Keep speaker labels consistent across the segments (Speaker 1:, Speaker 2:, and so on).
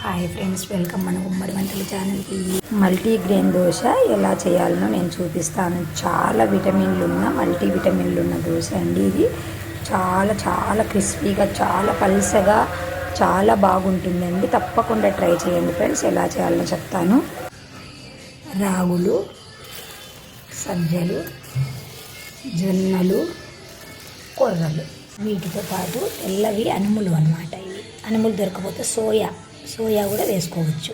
Speaker 1: Hi friends, welcome మన ఉమ్మడి వంటల ఛానల్కి. మల్టీగ్రెయిన్ దోశ ఎలా చేయాలనో నేను చూపిస్తాను. చాలా మల్టీవిటమిన్లు ఉన్న దోశ అండి ఇది. చాలా చాలా క్రిస్పీగా, చాలా పల్సగా, చాలా బాగుంటుందండి. తప్పకుండా ట్రై చేయండి ఫ్రెండ్స్. ఎలా చేయాలో చెప్తాను. రాగులు, సజ్జలు, జొన్నలు, కొర్రలు, వీటితో పాటు తెల్లవి అనుములు అన్నమాట. ఇవి అనుములు దొరకపోతే సోయా కూడా వేసుకోవచ్చు.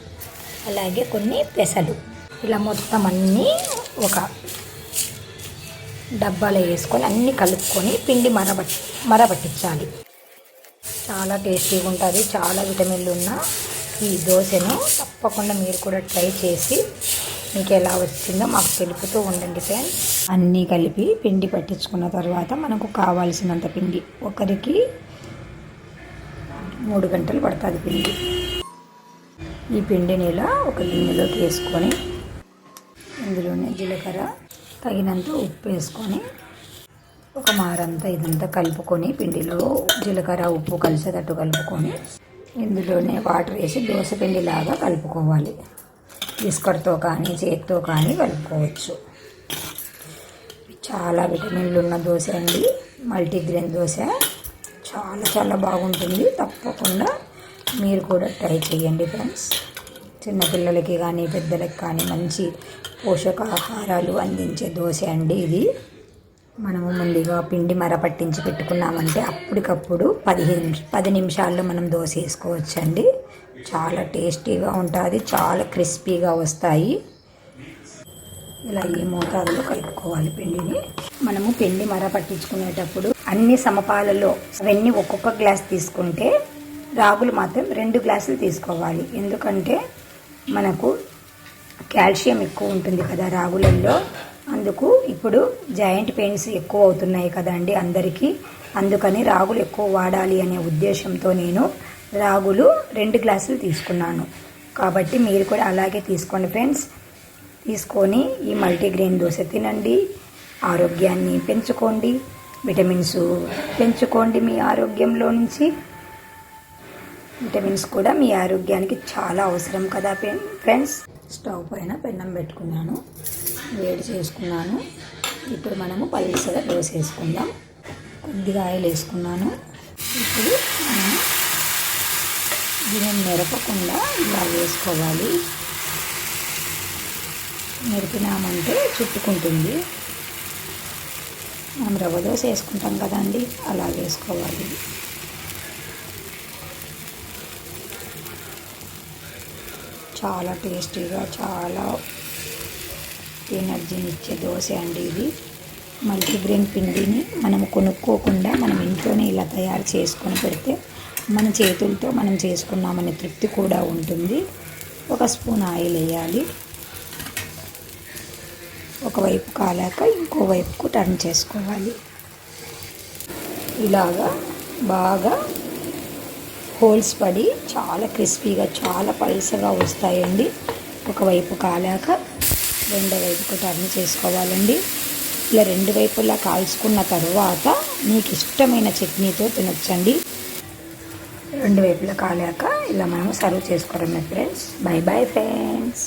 Speaker 1: అలాగే కొన్ని పెసలు. ఇలా మొత్తం అన్నీ ఒక డబ్బాలో వేసుకొని అన్నీ కలుపుకొని పిండి మరబట్టించాలి. చాలా టేస్టీగా ఉంటుంది. చాలా విటమిన్లు ఉన్న ఈ దోశను తప్పకుండా మీరు కూడా ట్రై చేసి మీకు ఎలా వచ్చిందో మాకు తెలుపుతూ ఉండండి ఫ్రెండ్స్. అన్నీ కలిపి పిండి పట్టించుకున్న తర్వాత మనకు కావాల్సినంత పిండి, ఒకరికి 3 గంటలు పడుతుంది పిండి. ఈ పిండిని ఇలా ఒక గిన్నెలోకి వేసుకొని ఇందులోనే జీలకర్ర, తగినంత ఉప్పు వేసుకొని ఒక మారంతా ఇదంతా కలుపుకొని, పిండిలో జీలకర్ర ఉప్పు కలిసేటట్టు కలుపుకొని ఇందులోనే వాటర్ వేసి దోశ పిండిలాగా కలుపుకోవాలి. బిస్కట్తో కానీ చేతితో కానీ కలుపుకోవచ్చు. చాలా విటమిన్లు ఉన్న దోశ అండి, మల్టీగ్రెయిన్ దోశ. చాలా చాలా బాగుంటుంది. తప్పకుండా మీరు కూడా ట్రై చేయండి ఫ్రెండ్స్. చిన్నపిల్లలకి కానీ పెద్దలకి కానీ మంచి పోషకాహారాలు అందించే దోశ అండి ఇది. మనము ముందుగా పిండి పట్టించి పెట్టుకున్నామంటే అప్పటికప్పుడు 10 నిమిషాల్లో మనం దోశ వేసుకోవచ్చండి. చాలా టేస్టీగా ఉంటుంది, చాలా క్రిస్పీగా వస్తాయి. ఇలా ఈ మోతాదులో కలుపుకోవాలి పిండిని. మనము పిండి పట్టించుకునేటప్పుడు అన్ని సమపాలలో అవన్నీ ఒక్కొక్క గ్లాస్ తీసుకుంటే రాగులు మాత్రం 2 గ్లాసులు తీసుకోవాలి. ఎందుకంటే మనకు కాల్షియం ఎక్కువ ఉంటుంది కదా రాగులలో. అందుకు ఇప్పుడు జాయింట్ పెయిన్స్ ఎక్కువ అవుతున్నాయి కదండి అందరికీ. అందుకని రాగులు ఎక్కువ వాడాలి అనే ఉద్దేశంతో నేను రాగులు 2 గ్లాసులు తీసుకున్నాను. కాబట్టి మీరు కూడా అలాగే తీసుకోండి ఫ్రెండ్స్. తీసుకొని ఈ మల్టీగ్రెయిన్ దోశ తినండి, ఆరోగ్యాన్ని పెంచుకోండి, విటమిన్స్ పెంచుకోండి. మీ ఆరోగ్యంలో నుంచి విటమిన్స్ కూడా మీ ఆరోగ్యానికి చాలా అవసరం కదా ఫ్రెండ్స్. స్టవ్ పైన పెన్నం పెట్టుకున్నాను, వేడి చేసుకున్నాను. ఇప్పుడు మనము పల్సగా దోశ వేసుకుందాం. కొద్దిగా ఆయిల్ వేసుకున్నాను. ఇప్పుడు మనం దీన్ని మెరపకుండా ఇలా వేసుకోవాలి. మెరిపినామంటే చుట్టుకుంటుంది. మనం రవ్వ దోశ వేసుకుంటాం కదండి, అలా వేసుకోవాలి. చాలా టేస్టీగా, చాలా ఎనర్జీని ఇచ్చే దోశ అండి ఇది. మల్టీగ్రెయిన్ పిండిని మనం కొనుక్కోకుండా మనం ఇంట్లోనే ఇలా తయారు చేసుకొని పెడితే మన చేతులతో మనం చేసుకున్నామనే తృప్తి కూడా ఉంటుంది. 1 స్పూన్ ఆయిల్ వేయాలి. ఒకవైపు కాలాక ఇంకో వైపుకు టర్న్ చేసుకోవాలి. ఇలాగా బాగా హోల్స్ పడి చాలా క్రిస్పీగా, చాలా పల్సగా వస్తాయండి. ఒకవైపు కాలాక రెండో వైపుకు టర్న్ చేసుకోవాలండి. ఇలా 2 వైపులా కాల్చుకున్న తర్వాత మీకు ఇష్టమైన చట్నీతో తినొచ్చండి. 2 వైపులా కాలాక ఇలా మనం సర్వ్ చేసుకోవడమే ఫ్రెండ్స్. Bye friends.